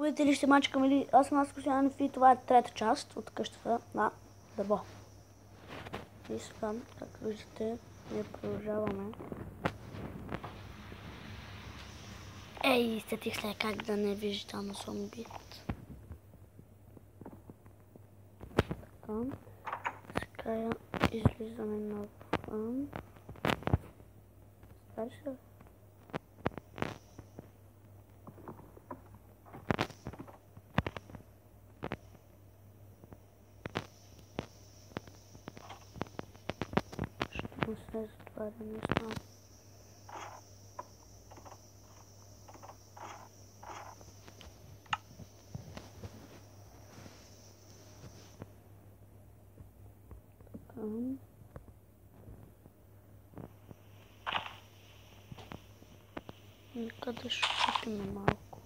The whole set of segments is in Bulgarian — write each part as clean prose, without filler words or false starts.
Видите ли, ще мачкам или аз съм Костянов и това е трета част от къщата на дърво. И сега, както виждате, ние продължаваме. Ей, сетих се как да не виждам зомбит. Така, сега излизаме навън. Стари се. Ще му се затваря, не знам. Нека да шутим малко.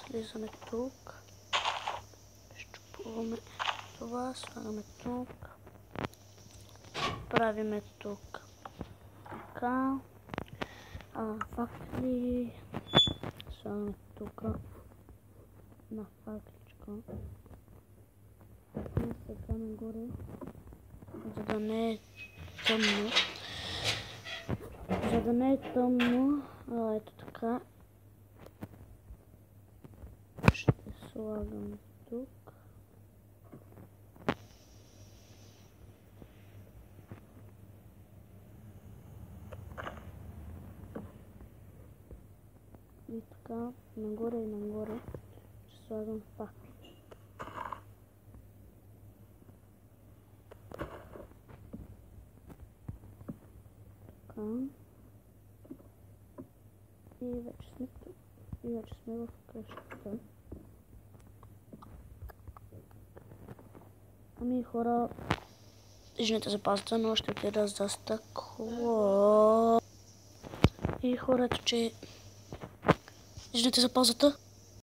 Слизаме тук, щупуваме това, слагаме тук, правиме тук така, факли, слагаме тук на факличка и сега нагоре, за да не е тъмно, ето така. Ще слагам тук. И така, нагоре и нагоре ще слагам факли. Така. И вече сме тук. И вече сме в къщата. Ами хора, извинете за паузата, но ще отида за стъкло. И хората, че извинете за паузата.